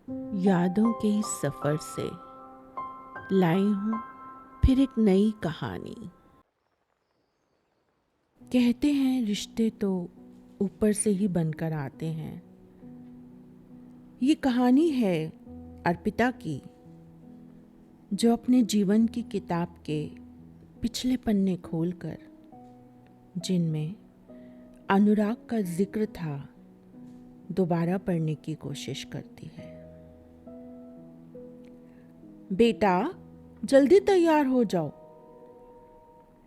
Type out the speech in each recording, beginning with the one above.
यादों के इस सफ़र से लाई हूँ फिर एक नई कहानी। कहते हैं रिश्ते तो ऊपर से ही बनकर आते हैं। ये कहानी है अर्पिता की, जो अपने जीवन की किताब के पिछले पन्ने खोलकर, जिनमें अनुराग का जिक्र था, दोबारा पढ़ने की कोशिश करती है। बेटा, जल्दी तैयार हो जाओ,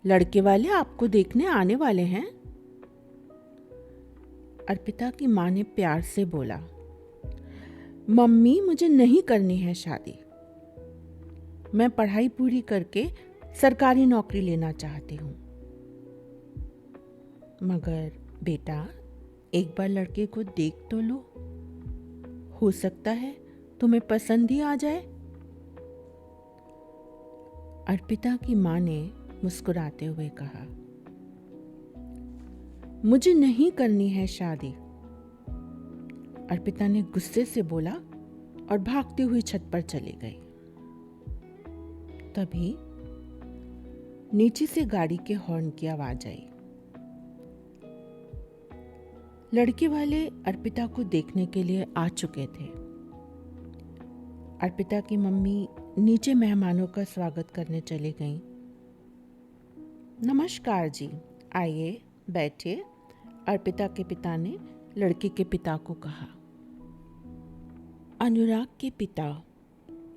लड़के वाले आपको देखने आने वाले हैं। अर्पिता की माँ ने प्यार से बोला। मम्मी, मुझे नहीं करनी है शादी। मैं पढ़ाई पूरी करके सरकारी नौकरी लेना चाहती हूँ। मगर बेटा, एक बार लड़के को देख तो लो, हो सकता है तुम्हें पसंद ही आ जाए। अर्पिता की माँ ने मुस्कुराते हुए कहा, मुझे नहीं करनी है शादी। अर्पिता ने गुस्से से बोला और भागती हुई छत पर चली गई। तभी नीचे से गाड़ी के हॉर्न की आवाज आई। लड़के वाले अर्पिता को देखने के लिए आ चुके थे। अर्पिता की मम्मी नीचे मेहमानों का स्वागत करने चली गईं। नमस्कार जी, आइए बैठिए, अर्पिता के पिता ने लड़के के पिता को कहा। अनुराग के पिता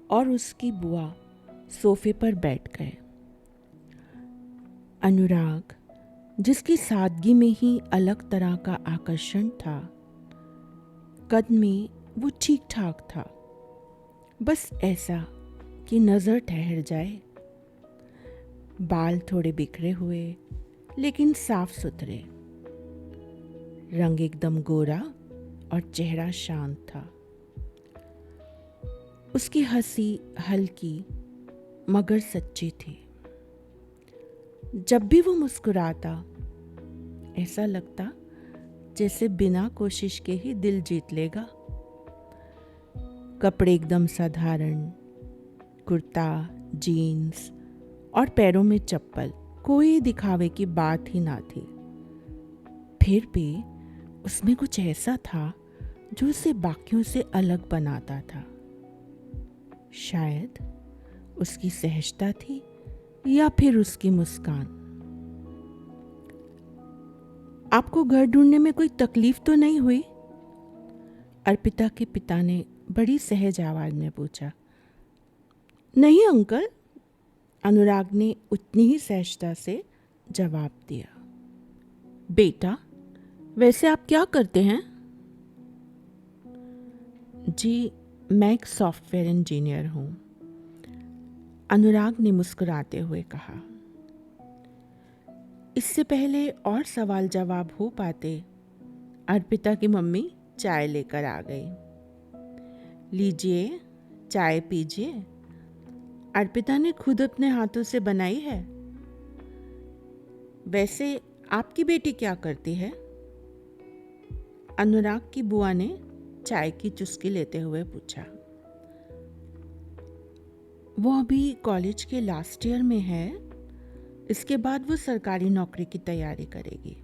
और उसकी बुआ सोफे पर बैठ गए। अनुराग, जिसकी सादगी में ही अलग तरह का आकर्षण था, कद में वो ठीक ठाक था, बस ऐसा कि नजर ठहर जाए। बाल थोड़े बिखरे हुए लेकिन साफ सुथरे, रंग एकदम गोरा और चेहरा शांत था। उसकी हंसी हल्की मगर सच्ची थी। जब भी वो मुस्कुराता, ऐसा लगता जैसे बिना कोशिश के ही दिल जीत लेगा। कपड़े एकदम साधारण, कुर्ता, जीन्स और पैरों में चप्पल, कोई दिखावे की बात ही ना थी। फिर भी उसमें कुछ ऐसा था जो उसे बाकियों से अलग बनाता था। शायद उसकी सहजता थी या फिर उसकी मुस्कान। आपको घर ढूंढने में कोई तकलीफ तो नहीं हुई? अर्पिता के पिता ने बड़ी सहज आवाज में पूछा। नहीं अंकल, अनुराग ने उतनी ही सहजता से जवाब दिया। बेटा, वैसे आप क्या करते हैं? जी, मैं एक सॉफ्टवेयर इंजीनियर हूँ, अनुराग ने मुस्कुराते हुए कहा। इससे पहले और सवाल जवाब हो पाते, अर्पिता की मम्मी चाय लेकर आ गई। लीजिए, चाय पीजिए। अर्पिता ने खुद अपने हाथों से बनाई है। वैसे आपकी बेटी क्या करती है? अनुराग की बुआ ने चाय की चुस्की लेते हुए पूछा। वो अभी कॉलेज के लास्ट ईयर में है। इसके बाद वो सरकारी नौकरी की तैयारी करेगी।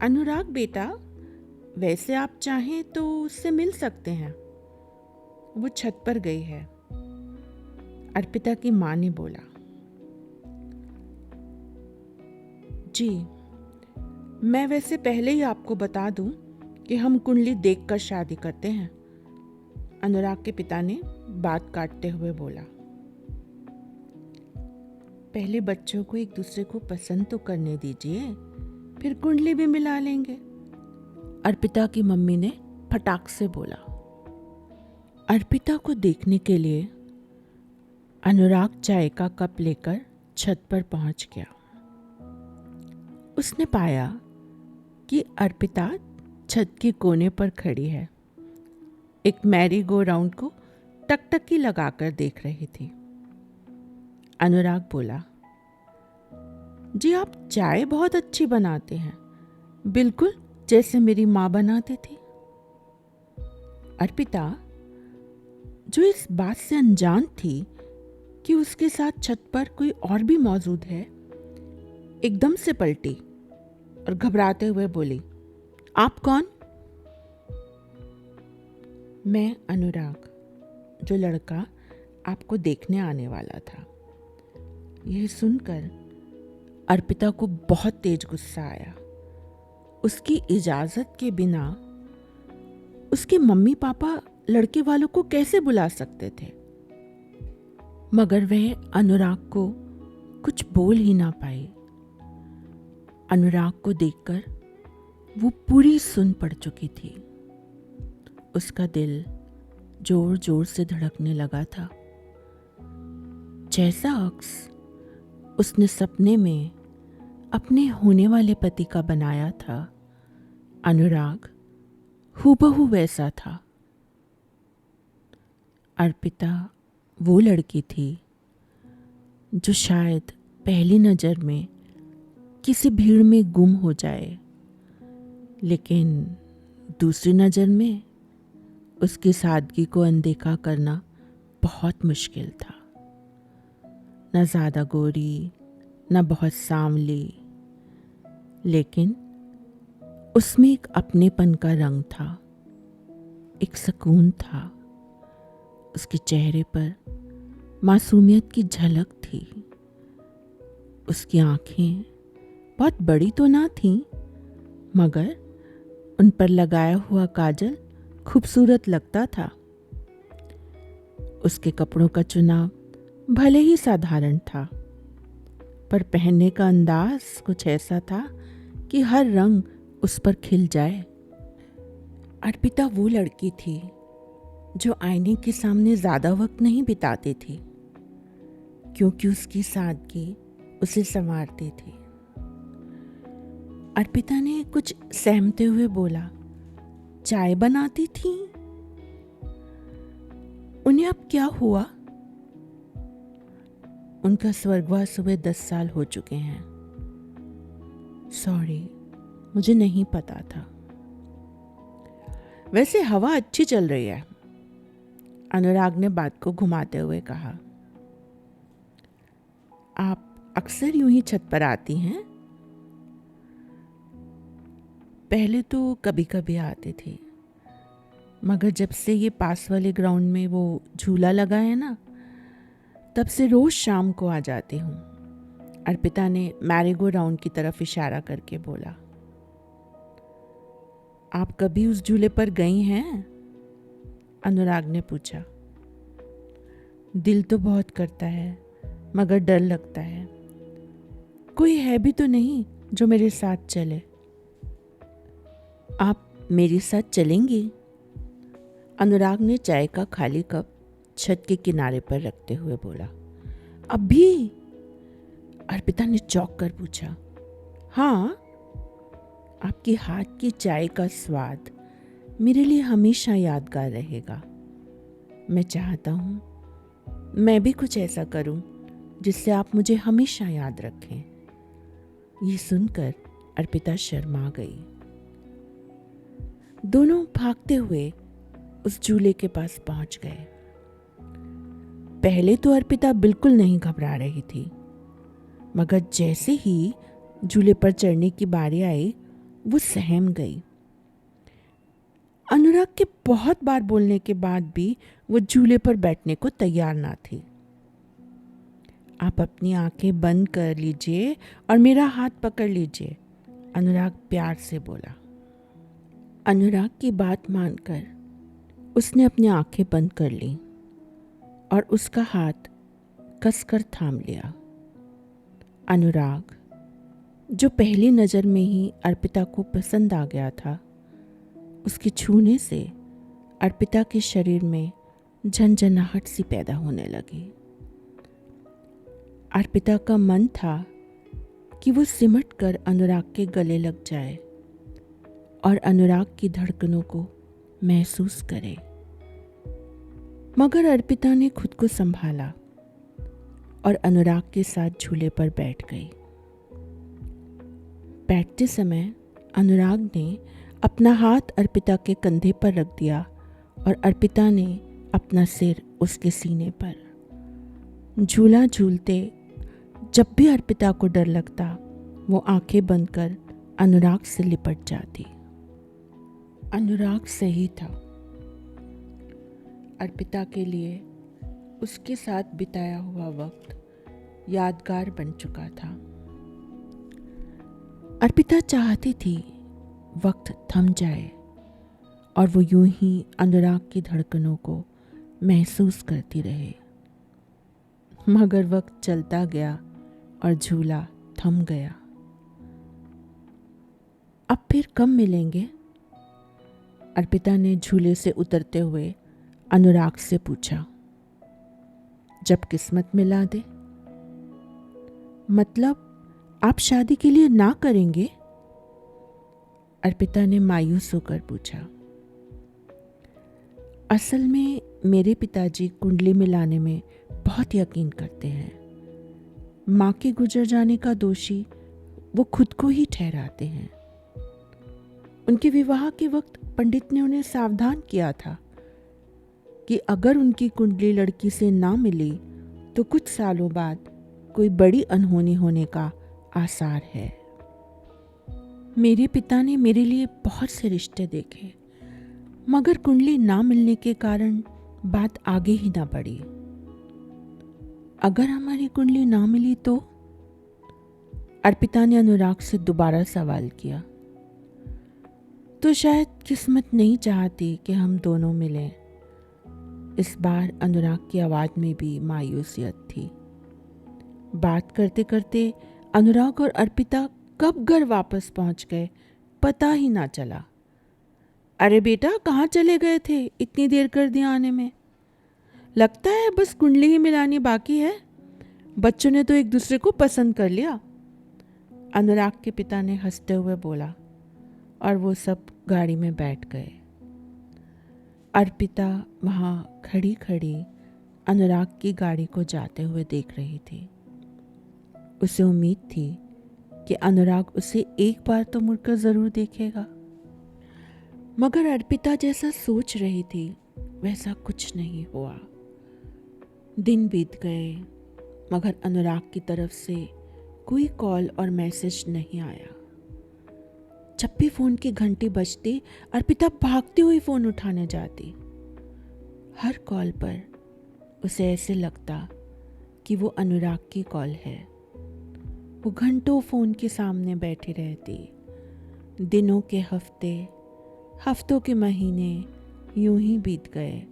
अनुराग बेटा, वैसे आप चाहें तो उससे मिल सकते हैं। वो छत पर गई है, अर्पिता की माँ ने बोला। जी, मैं वैसे पहले ही आपको बता दूं कि हम कुंडली देखकर शादी करते हैं, अनुराग के पिता ने बात काटते हुए बोला। पहले बच्चों को एक दूसरे को पसंद तो करने दीजिए, फिर कुंडली भी मिला लेंगे, अर्पिता की मम्मी ने फटाक से बोला। अर्पिता को देखने के लिए अनुराग चाय का कप लेकर छत पर पहुंच गया। उसने पाया कि अर्पिता छत के कोने पर खड़ी है, एक मैरी गो राउंड को टकटकी लगाकर देख रही थी। अनुराग बोला, जी आप चाय बहुत अच्छी बनाते हैं, बिल्कुल जैसे मेरी माँ बनाती थी। अर्पिता, जो इस बात से अनजान थी कि उसके साथ छत पर कोई और भी मौजूद है, एकदम से पलटी और घबराते हुए बोली, आप कौन? मैं अनुराग, जो लड़का आपको देखने आने वाला था। यह सुनकर अर्पिता को बहुत तेज गुस्सा आया। उसकी इजाजत के बिना उसके मम्मी पापा लड़के वालों को कैसे बुला सकते थे? मगर वह अनुराग को कुछ बोल ही ना पाई। अनुराग को देखकर वो पूरी सुन पड़ चुकी थी। उसका दिल जोर जोर से धड़कने लगा था। जैसा अक्स उसने सपने में अपने होने वाले पति का बनाया था, अनुराग हूबहू वैसा था। अर्पिता वो लड़की थी जो शायद पहली नज़र में किसी भीड़ में गुम हो जाए, लेकिन दूसरी नज़र में उसकी सादगी को अनदेखा करना बहुत मुश्किल था। न ज़्यादा गोरी, न बहुत सांवली, लेकिन उसमें एक अपनेपन का रंग था, एक सुकून था। उसके चेहरे पर मासूमियत की झलक थी। उसकी आंखें बहुत बड़ी तो ना थीं, मगर उन पर लगाया हुआ काजल खूबसूरत लगता था। उसके कपड़ों का चुनाव भले ही साधारण था, पर पहनने का अंदाज कुछ ऐसा था कि हर रंग उस पर खिल जाए। अर्पिता वो लड़की थी जो आईने के सामने ज़्यादा वक्त नहीं बिताती थी, क्योंकि उसकी सादगी उसे संवारती थी। अर्पिता ने कुछ सहमते हुए बोला, चाय बनाती थी? उन्हें अब क्या हुआ? उनका स्वर्गवास हुए 10 साल हो चुके हैं। सॉरी, मुझे नहीं पता था। वैसे हवा अच्छी चल रही है, अनुराग ने बात को घुमाते हुए कहा। आप अक्सर यूं ही छत पर आती हैं? पहले तो कभी कभी आती थी, मगर जब से ये पास वाले ग्राउंड में वो झूला लगा है ना, तब से रोज शाम को आ जाती हूँ। अर्पिता ने मैरीगो राउंड की तरफ इशारा करके बोला। आप कभी उस झूले पर गई हैं? अनुराग ने पूछा। दिल तो बहुत करता है, मगर डर लगता है। कोई है भी तो नहीं जो मेरे साथ चले। आप मेरे साथ चलेंगी? अनुराग ने चाय का खाली कप छत के किनारे पर रखते हुए बोला। अभी? अर्पिता ने चौंक कर पूछा। हाँ, आपके हाथ की चाय का स्वाद मेरे लिए हमेशा यादगार रहेगा। मैं चाहता हूँ मैं भी कुछ ऐसा करूँ जिससे आप मुझे हमेशा याद रखें। ये सुनकर अर्पिता शर्मा गई। दोनों भागते हुए उस झूले के पास पहुंच गए। पहले तो अर्पिता बिल्कुल नहीं घबरा रही थी, मगर जैसे ही झूले पर चढ़ने की बारी आई, वो सहम गई। अनुराग के बहुत बार बोलने के बाद भी वो झूले पर बैठने को तैयार ना थी। आप अपनी आंखें बंद कर लीजिए और मेरा हाथ पकड़ लीजिए, अनुराग प्यार से बोला। अनुराग की बात मानकर उसने अपनी आंखें बंद कर लीं और उसका हाथ कसकर थाम लिया। अनुराग, जो पहली नज़र में ही अर्पिता को पसंद आ गया था, उसके छूने से अर्पिता के शरीर में झंझनाहट सी पैदा होने लगी। अर्पिता का मन था कि वो सिमट कर अनुराग के गले लग जाए और अनुराग की धड़कनों को महसूस करे, मगर अर्पिता ने खुद को संभाला और अनुराग के साथ झूले पर बैठ गई। बैठते समय अनुराग ने अपना हाथ अर्पिता के कंधे पर रख दिया और अर्पिता ने अपना सिर उसके सीने पर। झूला झूलते जब भी अर्पिता को डर लगता, वो आंखें बंद कर अनुराग से लिपट जाती। अनुराग सही था। अर्पिता के लिए उसके साथ बिताया हुआ वक्त यादगार बन चुका था। अर्पिता चाहती थी वक्त थम जाए और वो यूं ही अनुराग की धड़कनों को महसूस करती रहे, मगर वक्त चलता गया और झूला थम गया। अब फिर कब मिलेंगे? अर्पिता ने झूले से उतरते हुए अनुराग से पूछा। जब किस्मत मिला दे। मतलब आप शादी के लिए ना करेंगे? अर्पिता ने मायूस होकर पूछा। असल में मेरे पिताजी कुंडली मिलाने में बहुत यकीन करते हैं। माँ के गुजर जाने का दोषी वो खुद को ही ठहराते हैं। उनके विवाह के वक्त पंडित ने उन्हें सावधान किया था कि अगर उनकी कुंडली लड़की से ना मिली तो कुछ सालों बाद कोई बड़ी अनहोनी होने का आसार है। मेरे पिता ने मेरे लिए बहुत से रिश्ते देखे, मगर कुंडली ना मिलने के कारण बात आगे ही ना बढ़ी। अगर हमारी कुंडली ना मिली तो? अर्पिता ने अनुराग से दोबारा सवाल किया। तो शायद किस्मत नहीं चाहती कि हम दोनों मिलें। इस बार अनुराग की आवाज में भी मायूसियत थी। बात करते करते अनुराग और अर्पिता कब घर वापस पहुंच गए पता ही ना चला। अरे बेटा, कहाँ चले गए थे? इतनी देर कर दिया आने में। लगता है बस कुंडली ही मिलानी बाकी है। बच्चों ने तो एक दूसरे को पसंद कर लिया। अनुराग के पिता ने हंसते हुए बोला और वो सब गाड़ी में बैठ गए। अर्पिता वहाँ खड़ी खड़ी अनुराग की गाड़ी को जाते हुए देख रही थी। उसे उम्मीद थी कि अनुराग उसे एक बार तो मुड़कर जरूर देखेगा, मगर अर्पिता जैसा सोच रही थी वैसा कुछ नहीं हुआ। दिन बीत गए, मगर अनुराग की तरफ से कोई कॉल और मैसेज नहीं आया। जब भी फोन की घंटी बजती, अर्पिता भागती हुई फोन उठाने जाती। हर कॉल पर उसे ऐसे लगता कि वो अनुराग की कॉल है। वो घंटों फोन के सामने बैठी रहती। दिनों के हफ्ते, हफ्तों के महीने यूं ही बीत गए,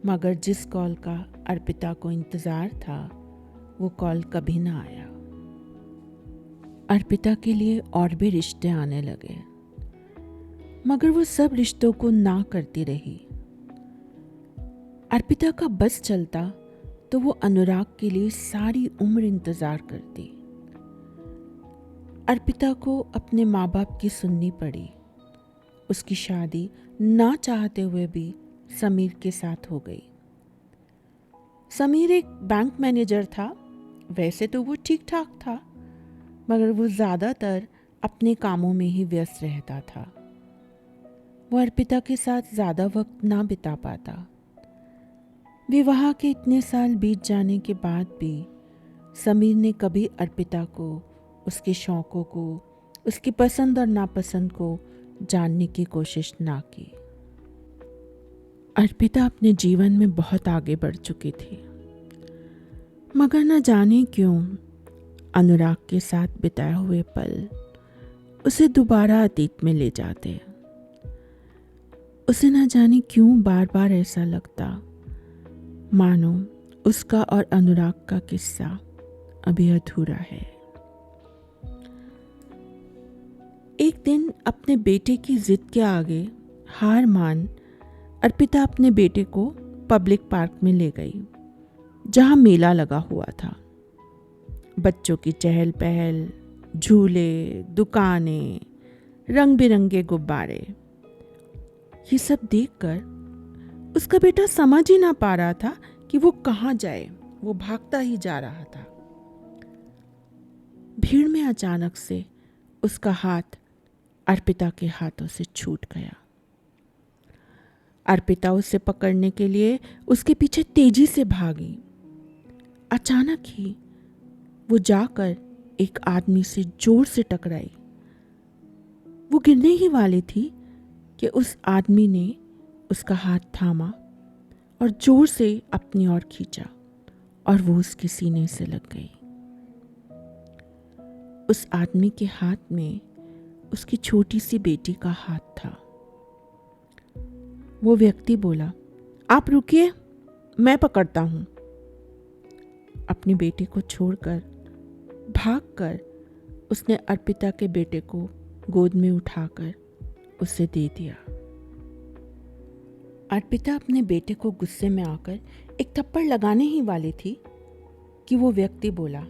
मगर जिस कॉल का अर्पिता को इंतज़ार था वो कॉल कभी ना आया। अर्पिता के लिए और भी रिश्ते आने लगे, मगर वो सब रिश्तों को ना करती रही। अर्पिता का बस चलता तो वो अनुराग के लिए सारी उम्र इंतजार करती। अर्पिता को अपने माँ बाप की सुननी पड़ी। उसकी शादी ना चाहते हुए भी समीर के साथ हो गई। समीर एक बैंक मैनेजर था। वैसे तो वो ठीक ठाक था, मगर वो ज़्यादातर अपने कामों में ही व्यस्त रहता था। वो अर्पिता के साथ ज़्यादा वक्त ना बिता पाता। विवाह के इतने साल बीत जाने के बाद भी समीर ने कभी अर्पिता को, उसके शौक़ों को, उसकी पसंद और नापसंद को जानने की कोशिश ना की। अर्पिता अपने जीवन में बहुत आगे बढ़ चुकी थी, मगर न जाने क्यों अनुराग के साथ बिताए हुए पल उसे दोबारा अतीत में ले जाते। उसे न जाने क्यों बार बार ऐसा लगता मानो उसका और अनुराग का किस्सा अभी अधूरा है। एक दिन अपने बेटे की जिद के आगे हार मान अर्पिता अपने बेटे को पब्लिक पार्क में ले गई, जहां मेला लगा हुआ था। बच्चों की चहल पहल, झूले, दुकानें, रंग बिरंगे गुब्बारे, ये सब देखकर उसका बेटा समझ ही ना पा रहा था कि वो कहाँ जाए। वो भागता ही जा रहा था। भीड़ में अचानक से उसका हाथ अर्पिता के हाथों से छूट गया। अर्पिता उसे पकड़ने के लिए उसके पीछे तेजी से भागी। अचानक ही वो जाकर एक आदमी से जोर से टकराई। वो गिरने ही वाली थी कि उस आदमी ने उसका हाथ थामा और जोर से अपनी ओर खींचा और वो उसके सीने से लग गई। उस आदमी के हाथ में उसकी छोटी सी बेटी का हाथ था। वो व्यक्ति बोला, आप रुकिए, मैं पकड़ता हूं। अपनी बेटी को छोड़कर भागकर उसने अर्पिता के बेटे को गोद में उठाकर उसे दे दिया। अर्पिता अपने बेटे को गुस्से में आकर एक थप्पड़ लगाने ही वाली थी कि वो व्यक्ति बोला,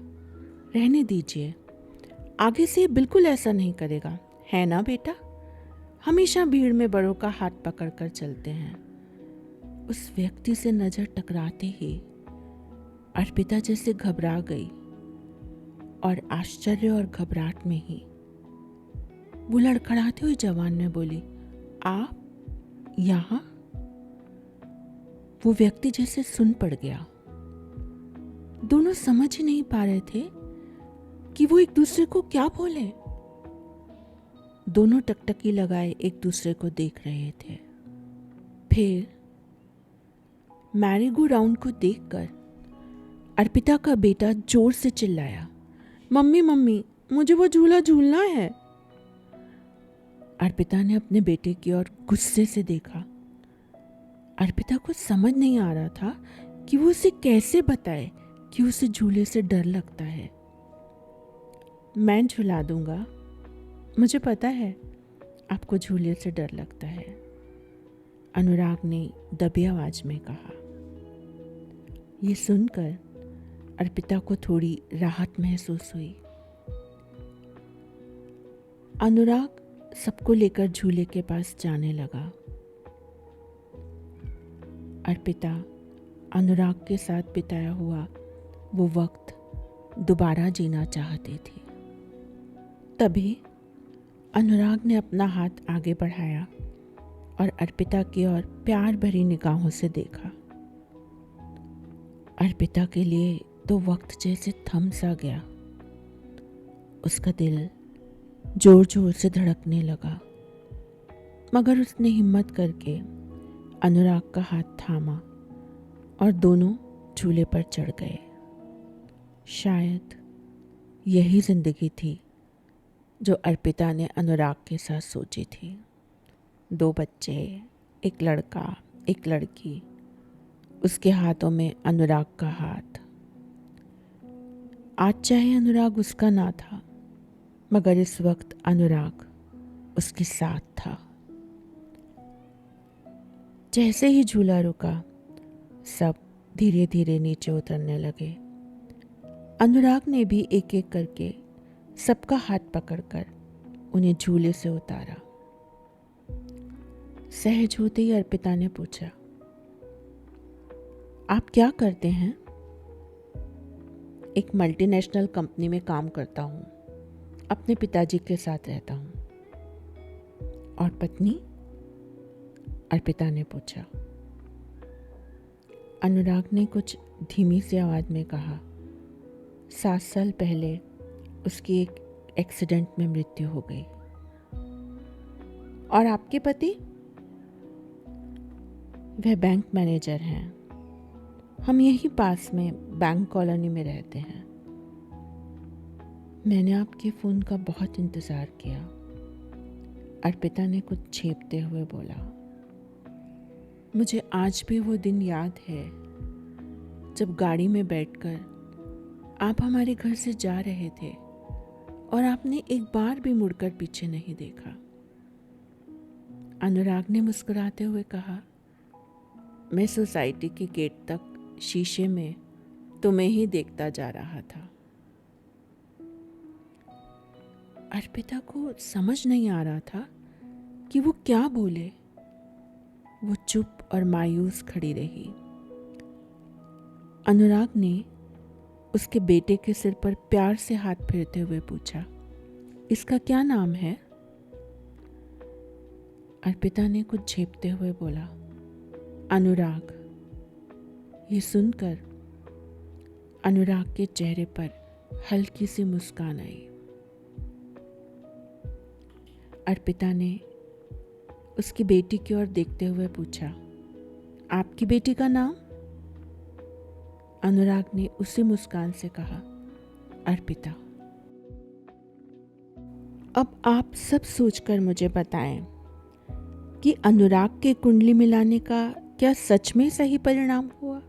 रहने दीजिए, आगे से बिल्कुल ऐसा नहीं करेगा, है ना बेटा? हमेशा भीड़ में बड़ों का हाथ पकड़कर चलते हैं। उस व्यक्ति से नजर टकराते ही अर्पिता जैसे घबरा गई और आश्चर्य और घबराहट में ही वो लड़खड़ाते हुए जवान में बोली, आप यहां? वो व्यक्ति जैसे सुन पड़ गया। दोनों समझ ही नहीं पा रहे थे कि वो एक दूसरे को क्या बोले। दोनों टकटकी लगाए एक दूसरे को देख रहे थे। फिर मैरी गो राउंड को देखकर अर्पिता का बेटा जोर से चिल्लाया, मम्मी मम्मी, मुझे वो झूला झूलना है। अर्पिता ने अपने बेटे की ओर गुस्से से देखा। अर्पिता को समझ नहीं आ रहा था कि वो उसे कैसे बताए कि उसे झूले से डर लगता है। मैं झूला दूंगा, मुझे पता है आपको झूले से डर लगता है, अनुराग ने दबी आवाज में कहा। ये सुनकर अर्पिता को थोड़ी राहत महसूस हुई। अनुराग सबको लेकर झूले के पास जाने लगा। अर्पिता अनुराग के साथ बिताया हुआ वो वक्त दोबारा जीना चाहती थी। तभी अनुराग ने अपना हाथ आगे बढ़ाया और अर्पिता की ओर प्यार भरी निगाहों से देखा। अर्पिता के लिए तो वक्त जैसे थम सा गया। उसका दिल जोर जोर से धड़कने लगा, मगर उसने हिम्मत करके अनुराग का हाथ थामा और दोनों झूले पर चढ़ गए। शायद यही जिंदगी थी जो अर्पिता ने अनुराग के साथ सोची थी। 2 बच्चे, एक लड़का, एक लड़की, उसके हाथों में अनुराग का हाथ। आज चाहे अनुराग उसका ना था, मगर इस वक्त अनुराग उसके साथ था। जैसे ही झूला रुका, सब धीरे धीरे नीचे उतरने लगे। अनुराग ने भी एक एक करके सबका हाथ पकड़कर उन्हें झूले से उतारा। सहज होते ही अर्पिता ने पूछा, आप क्या करते हैं? एक मल्टीनेशनल कंपनी में काम करता हूँ, अपने पिताजी के साथ रहता हूँ। और पत्नी? अर्पिता ने पूछा। अनुराग ने कुछ धीमी सी आवाज में कहा, 7 साल पहले उसकी एक एक्सीडेंट में मृत्यु हो गई। और आपके पति? वह बैंक मैनेजर हैं। हम यहीं पास में बैंक कॉलोनी में रहते हैं। मैंने आपके फ़ोन का बहुत इंतज़ार किया, अर्पिता ने कुछ छेपते हुए बोला। मुझे आज भी वो दिन याद है जब गाड़ी में बैठकर आप हमारे घर से जा रहे थे और आपने एक बार भी मुड़कर पीछे नहीं देखा। अनुराग ने मुस्कुराते हुए कहा, मैं सोसाइटी के गेट तक शीशे में तुम्हें ही देखता जा रहा था। अर्पिता को समझ नहीं आ रहा था कि वो क्या बोले। वो चुप और मायूस खड़ी रही। अनुराग ने उसके बेटे के सिर पर प्यार से हाथ फेरते हुए पूछा, इसका क्या नाम है? अर्पिता ने कुछ झेपते हुए बोला, अनुराग। ये सुनकर अनुराग के चेहरे पर हल्की सी मुस्कान आई। अर्पिता ने उसकी बेटी की ओर देखते हुए पूछा, आपकी बेटी का नाम? अनुराग ने उसी मुस्कान से कहा, अर्पिता। अब आप सब सोचकर मुझे बताएं कि अनुराग के कुंडली मिलाने का क्या सच में सही परिणाम हुआ?